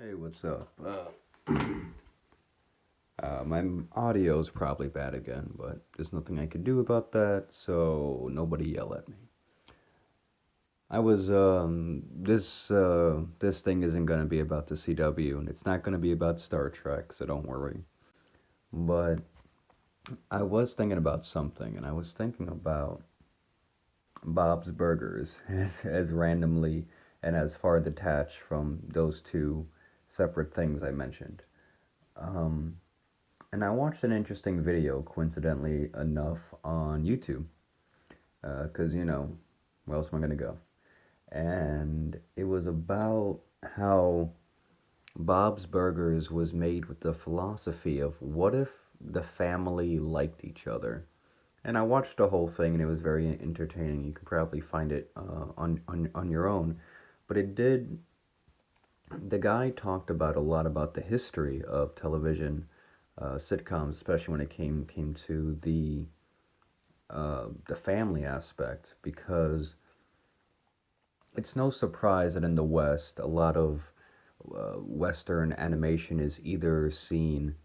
Hey, what's up? My audio's probably bad again, but there's nothing I could do about that, so nobody yell at me. This thing isn't gonna be about the CW, and it's not gonna be about Star Trek, so don't worry. But I was thinking about something, and I was thinking about Bob's Burgers as randomly and as far detached from those two separate things I mentioned. Um, And I watched an interesting video, coincidentally enough, on YouTube. Because, where else am I going to go? And it was about how Bob's Burgers was made with the philosophy of what if the family liked each other? And I watched the whole thing and it was very entertaining. You could probably find it on your own. But the guy talked about a lot about the history of television sitcoms, especially when it came to the family aspect, because it's no surprise that in the West, a lot of Western animation is either seen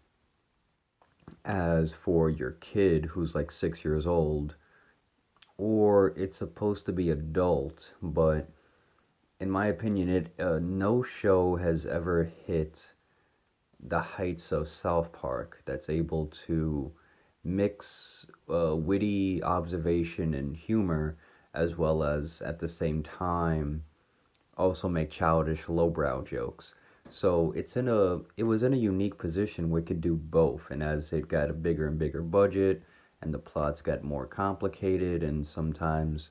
as for your kid who's like 6 years old, or it's supposed to be adult. But in my opinion, it no show has ever hit the heights of South Park that's able to mix witty observation and humor as well as at the same time also make childish lowbrow jokes. So it was in a unique position where it could do both, and as it got a bigger and bigger budget and the plots got more complicated and sometimes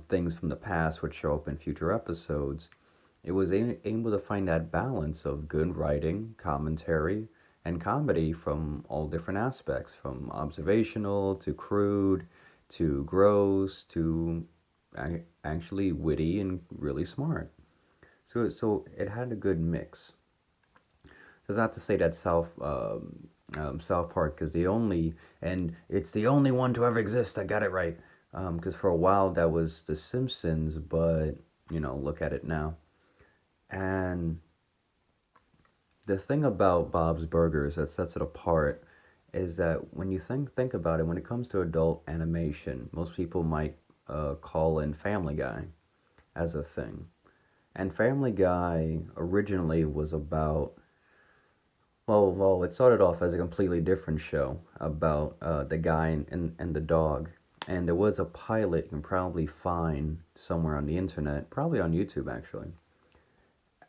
things from the past would show up in future episodes, it was able to find that balance of good writing, commentary, and comedy from all different aspects, from observational to crude to gross to actually witty and really smart. So it had a good mix. That's not to say that South Park is the only, and it's the only one to ever exist. I got it right. Because for a while that was The Simpsons, but look at it now. And the thing about Bob's Burgers that sets it apart is that when you think about it, when it comes to adult animation, most people might call in Family Guy as a thing. And Family Guy originally was about, well, it started off as a completely different show about the guy and the dog. And there was a pilot you can probably find somewhere on the internet, probably on YouTube actually.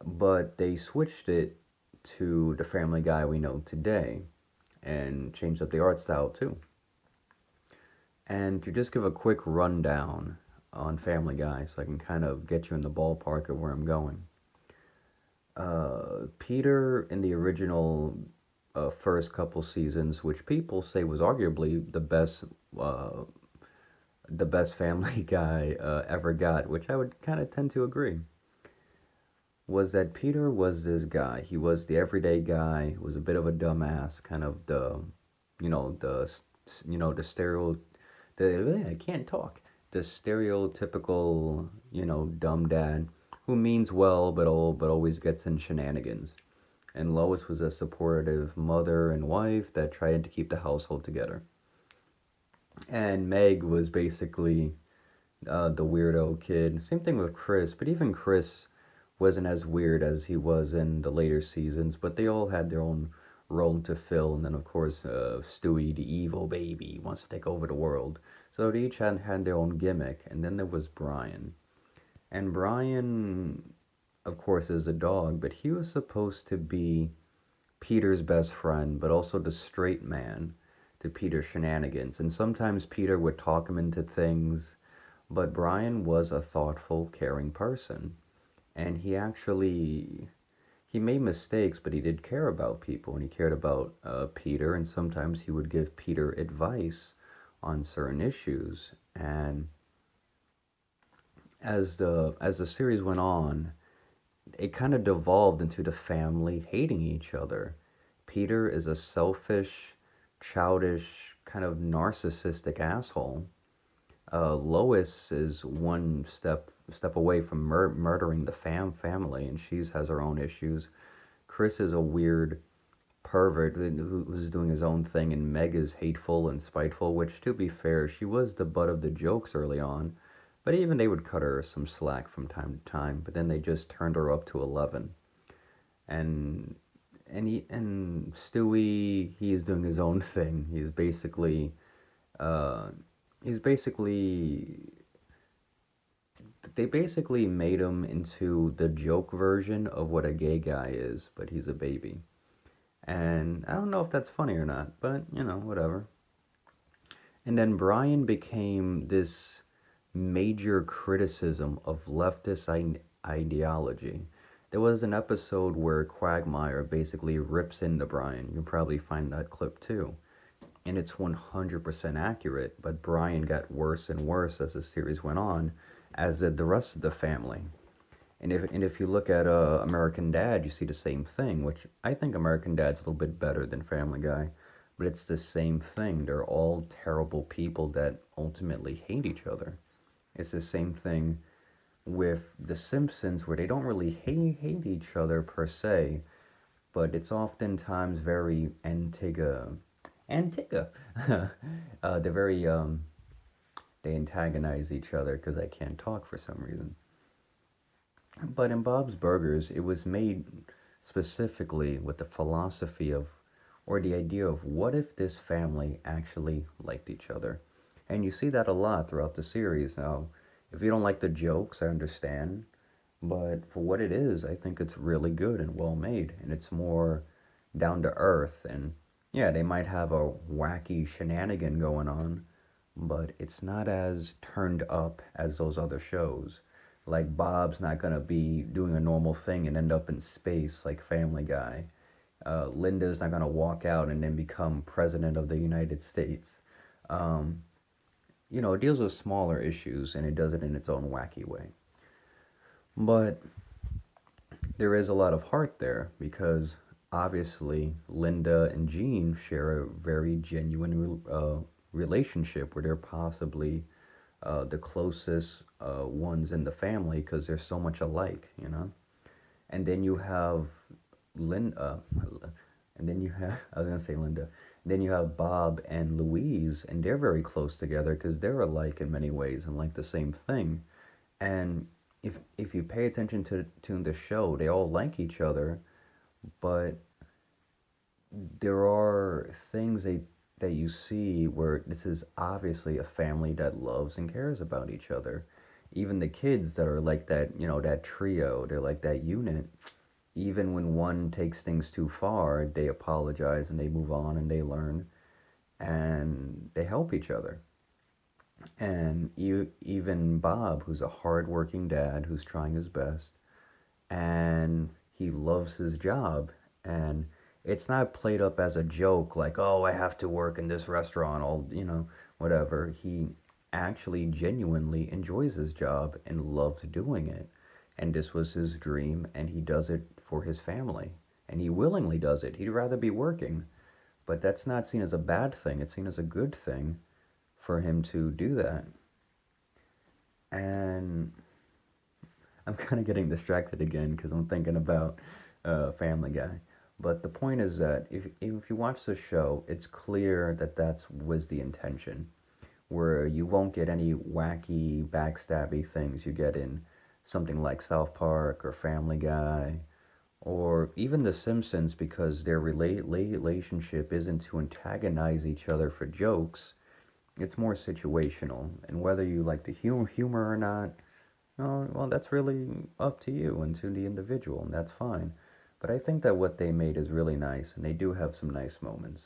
But they switched it to the Family Guy we know today and changed up the art style too. And to just give a quick rundown on Family Guy so I can kind of get you in the ballpark of where I'm going. Peter in the original first couple seasons, which people say was arguably uh, the best Family Guy ever got, which I would kind of tend to agree, was that Peter was this guy. He was the everyday guy. He was a bit of a dumbass, kind of you know, the, the I can't talk. The stereotypical, dumb dad who means well, but always gets in shenanigans. And Lois was a supportive mother and wife that tried to keep the household together. And Meg was basically the weirdo kid. Same thing with Chris, but even Chris wasn't as weird as he was in the later seasons, but they all had their own role to fill. And then, of course, Stewie, the evil baby, wants to take over the world. So they each had their own gimmick. And then there was Brian. And Brian, of course, is a dog, but he was supposed to be Peter's best friend, but also the straight man to Peter's shenanigans. And sometimes Peter would talk him into things, but Brian was a thoughtful, caring person. And he made mistakes, but he did care about people, and he cared about Peter, and sometimes he would give Peter advice on certain issues. And as the series went on, it kind of devolved into the family hating each other. Peter is a selfish, childish, kind of narcissistic asshole. Lois is one step away from murdering the family, and she has her own issues. Chris is a weird pervert who's doing his own thing, and Meg is hateful and spiteful, which, to be fair, she was the butt of the jokes early on. But even they would cut her some slack from time to time, but then they just turned her up to 11. And and Stewie, he is doing his own thing. Uh, he's basically they basically made him into the joke version of what a gay guy is, but he's a baby. And I don't know if that's funny or not, but whatever. And then Brian became this major criticism of leftist ideology. There was an episode where Quagmire basically rips into Brian. You'll probably find that clip too. And it's 100% accurate, but Brian got worse and worse as the series went on, as did the rest of the family. And if you look at American Dad, you see the same thing, which I think American Dad's a little bit better than Family Guy, but it's the same thing. They're all terrible people that ultimately hate each other. It's the same thing with The Simpsons, where they don't really hate each other per se, but it's oftentimes very Antigua. They're very they antagonize each other because I can't talk for some reason. But in Bob's Burgers, it was made specifically with the philosophy of, or the idea of, what if this family actually liked each other? And you see that a lot throughout the series. Now, if you don't like the jokes, I understand. But for what it is, I think it's really good and well made. And it's more down to earth. And yeah, they might have a wacky shenanigan going on, but it's not as turned up as those other shows. Like Bob's not gonna be doing a normal thing and end up in space like Family Guy. Linda's not gonna walk out and then become president of the United States. Um, it deals with smaller issues and it does it in its own wacky way. But there is a lot of heart there because obviously Linda and Gene share a very genuine relationship where they're possibly the closest ones in the family because they're so much alike. And then you have Linda, and then you have, I was gonna say Linda, then you have Bob and Louise, and they're very close together because they're alike in many ways and like the same thing. And if you pay attention to the show, they all like each other, but there are things that you see where this is obviously a family that loves and cares about each other. Even the kids that are like that, that trio, they're like that unit. Even when one takes things too far, they apologize and they move on and they learn and they help each other. And even Bob, who's a hardworking dad who's trying his best, and he loves his job, and it's not played up as a joke like, oh, I have to work in this restaurant, all whatever. He actually genuinely enjoys his job and loves doing it, and this was his dream, and he does it for his family, and he willingly does it. He'd rather be working, but that's not seen as a bad thing. It's seen as a good thing for him to do that. And I'm kind of getting distracted again because I'm thinking about Family Guy. But the point is that if you watch the show, it's clear that that was the intention, where you won't get any wacky, backstabby things you get in something like South Park or Family Guy or even The Simpsons, because their relationship isn't to antagonize each other for jokes. It's more situational, and whether you like the humor or not, no, well, that's really up to you and to the individual, and that's fine. But I think that what they made is really nice, and they do have some nice moments.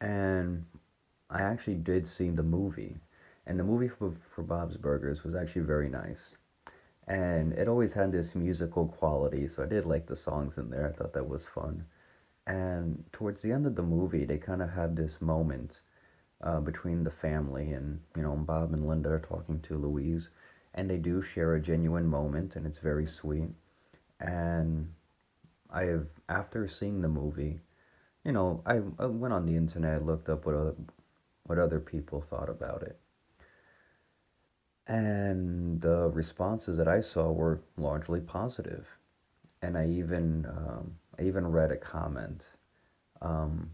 And I actually did see the movie, and the movie for Bob's Burgers was actually very nice. And it always had this musical quality, so I did like the songs in there. I thought that was fun. And towards the end of the movie, they kind of had this moment between the family, and Bob and Linda are talking to Louise, and they do share a genuine moment, and it's very sweet. And after seeing the movie, I went on the internet, looked up what other people thought about it, and the responses that I saw were largely positive. and I even read a comment um,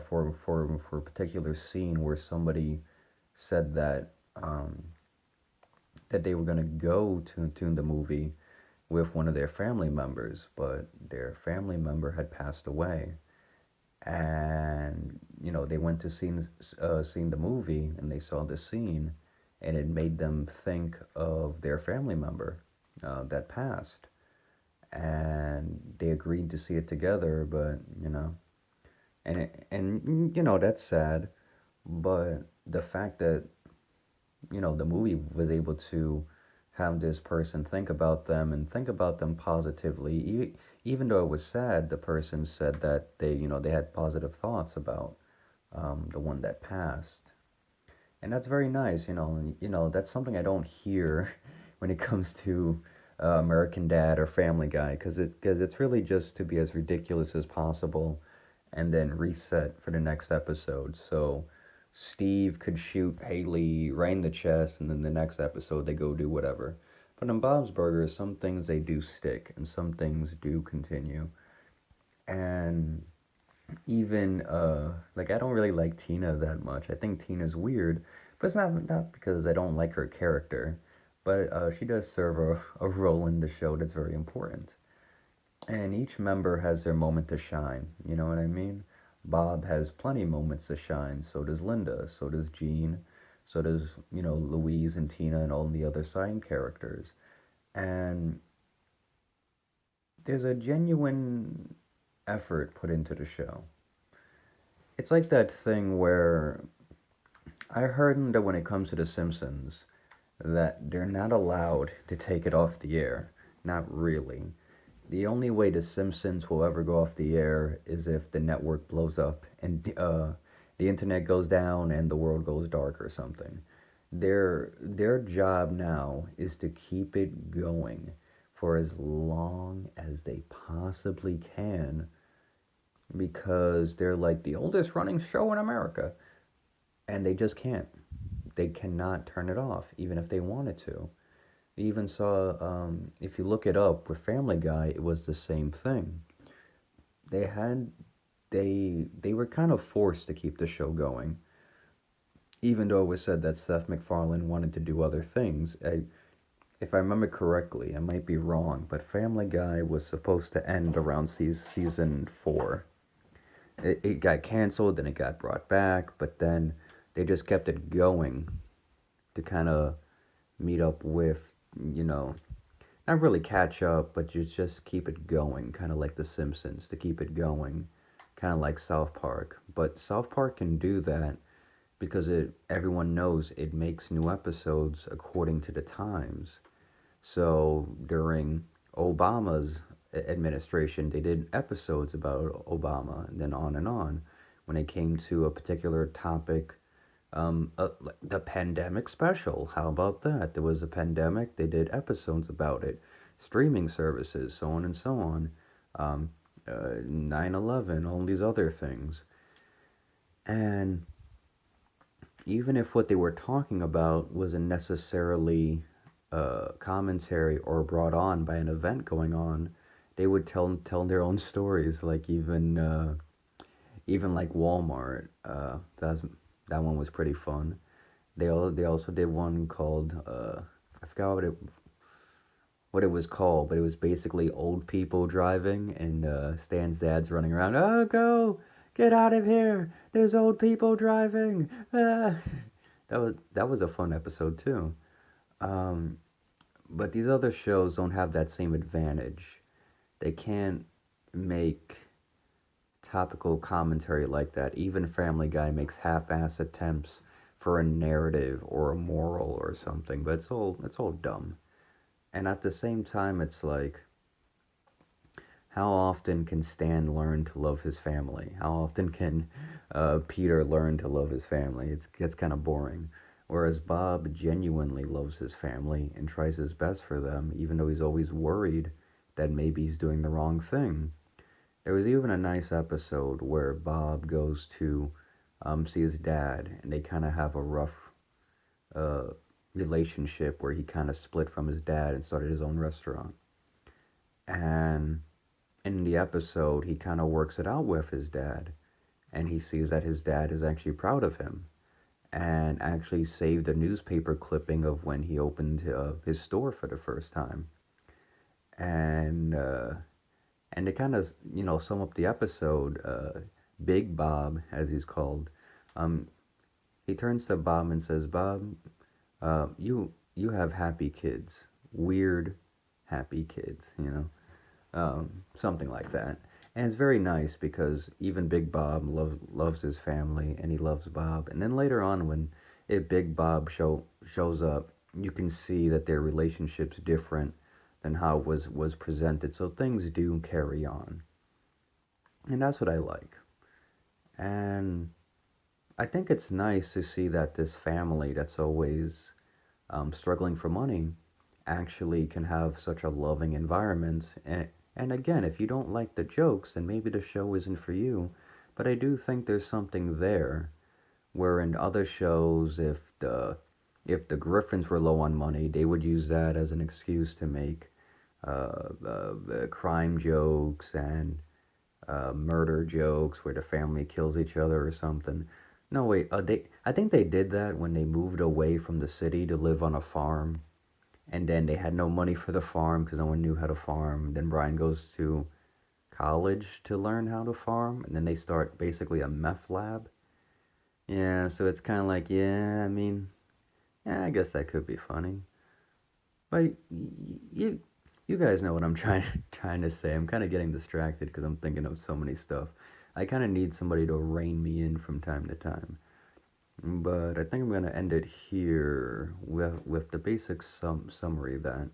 for a particular scene where somebody said that they were gonna go to the movie with one of their family members, but their family member had passed away, and they went to seen the movie, and they saw the scene, and it made them think of their family member that passed, and they agreed to see it together, but that's sad, but the fact that the movie was able to have this person think about them and think about them positively. Even though it was sad, the person said that they had positive thoughts about the one that passed, and that's very nice. That's something I don't hear when it comes to American Dad or Family Guy, because it's really just to be as ridiculous as possible, and then reset for the next episode. So Steve could shoot Haley right in the chest, and then the next episode they go do whatever. But in Bob's Burgers, some things they do stick, and some things do continue. And even like I don't really like Tina that much. I think Tina's weird, but it's not because I don't like her character, but she does serve a role in the show that's very important. And each member has their moment to shine. You know what I mean? Bob has plenty of moments to shine. So does Linda. So does Jean. So does, Louise and Tina and all the other side characters. And there's a genuine effort put into the show. It's like that thing where I heard that when it comes to The Simpsons, that they're not allowed to take it off the air. Not really. The only way The Simpsons will ever go off the air is if the network blows up and the internet goes down and the world goes dark or something. Their job now is to keep it going for as long as they possibly can, because they're like the oldest running show in America, and they just can't. They cannot turn it off even if they wanted to. You even saw, if you look it up with Family Guy, it was the same thing. They had, they were kind of forced to keep the show going, even though it was said that Seth MacFarlane wanted to do other things. If I remember correctly, I might be wrong, but Family Guy was supposed to end around season 4. It got canceled, then it got brought back, but then they just kept it going to kind of meet up with, you know, not really catch up, but you just keep it going, kind of like The Simpsons, to keep it going, kind of like South Park. But South Park can do that because everyone knows it makes new episodes according to the times. So during Obama's administration, they did episodes about Obama, and then on and on. When it came to a particular topic, the pandemic special. How about that? There was a pandemic. They did episodes about it. Streaming services, so on and so on. 9/11, all these other things. And even if what they were talking about wasn't necessarily commentary or brought on by an event going on, they would tell their own stories. Like even like Walmart. That one was pretty fun. They also did one called I forgot what it was called, but it was basically old people driving, and Stan's dad's running around. Oh, go get out of here! There's old people driving. Ah. That was a fun episode too. Um, but these other shows don't have that same advantage. They can't make topical commentary like that. Even Family Guy makes half-ass attempts for a narrative or a moral or something, but it's all dumb. And at the same time, it's like, how often can Stan learn to love his family? How often can Peter learn to love his family? It gets kind of boring. Whereas Bob genuinely loves his family and tries his best for them, even though he's always worried that maybe he's doing the wrong thing. There was even a nice episode where Bob goes to see his dad, and they kind of have a rough uh, relationship where he kind of split from his dad and started his own restaurant. And in the episode, he kind of works it out with his dad, and he sees that his dad is actually proud of him and actually saved a newspaper clipping of when he opened his store for the first time. And and to kind of sum up the episode, Big Bob, as he's called, um, he turns to Bob and says, "Bob, you have happy kids, weird happy kids, something like that." And it's very nice because even Big Bob loves his family and he loves Bob. And then later on, when if Big Bob shows up, you can see that their relationship's different than how it was presented. So things do carry on, and that's what I like. And I think it's nice to see that this family that's always struggling for money actually can have such a loving environment. And again, if you don't like the jokes, then maybe the show isn't for you. But I do think there's something there where in other shows, if the Griffins were low on money, they would use that as an excuse to make crime jokes and murder jokes where the family kills each other or something. No, wait, I think they did that when they moved away from the city to live on a farm, and then they had no money for the farm because no one knew how to farm. Then Brian goes to college to learn how to farm, and then they start basically a meth lab. Yeah, so it's kind of like, yeah, I mean, yeah, I guess that could be funny. But you guys know what I'm trying to say. I'm kind of getting distracted because I'm thinking of so many stuff. I kind of need somebody to rein me in from time to time. But I think I'm gonna end it here with the basic summary that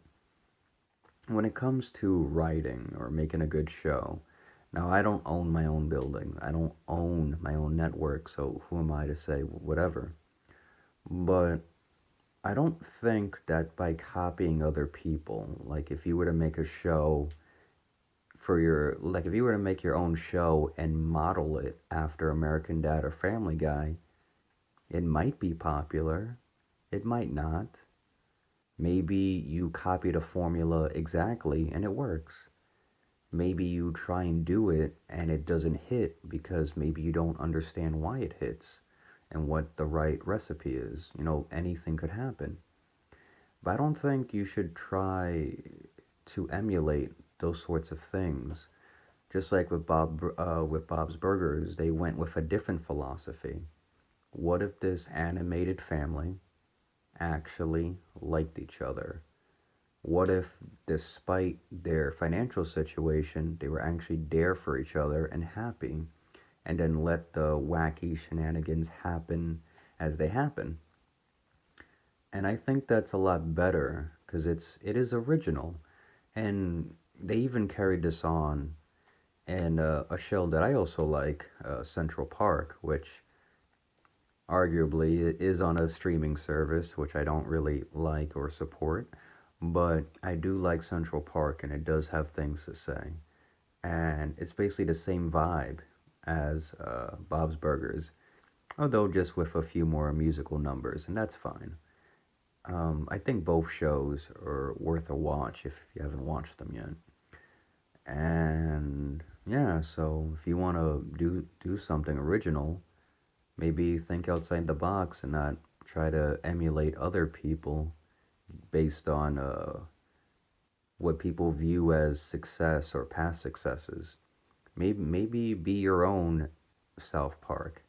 when it comes to writing or making a good show, now I don't own my own building. I don't own my own network, so who am I to say whatever? But I don't think that by copying other people, like if you were to make a show like if you were to make your own show and model it after American Dad or Family Guy, it might be popular, it might not. Maybe you copied a formula exactly and it works. Maybe you try and do it and it doesn't hit because maybe you don't understand why it hits and what the right recipe is. Anything could happen. But I don't think you should try to emulate those sorts of things. Just like with Bob's Burgers, they went with a different philosophy. What if this animated family actually liked each other? What if, despite their financial situation, they were actually there for each other and happy, and then let the wacky shenanigans happen as they happen? And I think that's a lot better because it is original, and they even carried this on in a show that I also like, Central Park, which arguably is on a streaming service, which I don't really like or support, but I do like Central Park, and it does have things to say, and it's basically the same vibe as Bob's Burgers, although just with a few more musical numbers, and that's fine. I think both shows are worth a watch if you haven't watched them yet. And yeah, so if you want to do something original, maybe think outside the box and not try to emulate other people based on what people view as success or past successes. Maybe be your own South Park,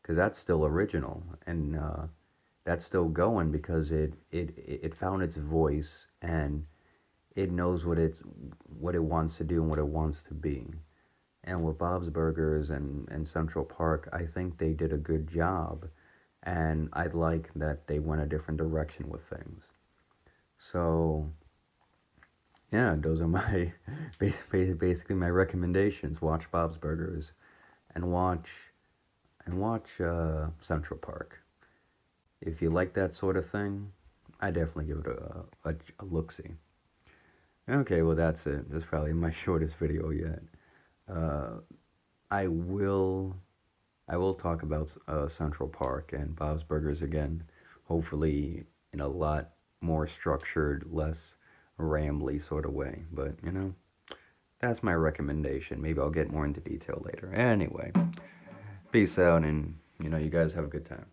because that's still original, and that's still going because it found its voice, and it knows what it wants to do and what it wants to be. And with Bob's Burgers and Central Park, I think they did a good job, and I like that they went a different direction with things. So yeah, those are my basically my recommendations. Watch Bob's Burgers and watch Central Park. If you like that sort of thing, I definitely give it a look see. Okay, well that's it. This is probably my shortest video yet. Uh, I will I will talk about Central Park and Bob's Burgers again, hopefully in a lot more structured, less rambly sort of way. But that's my recommendation. Maybe I'll get more into detail later. Anyway, peace out, and you guys have a good time.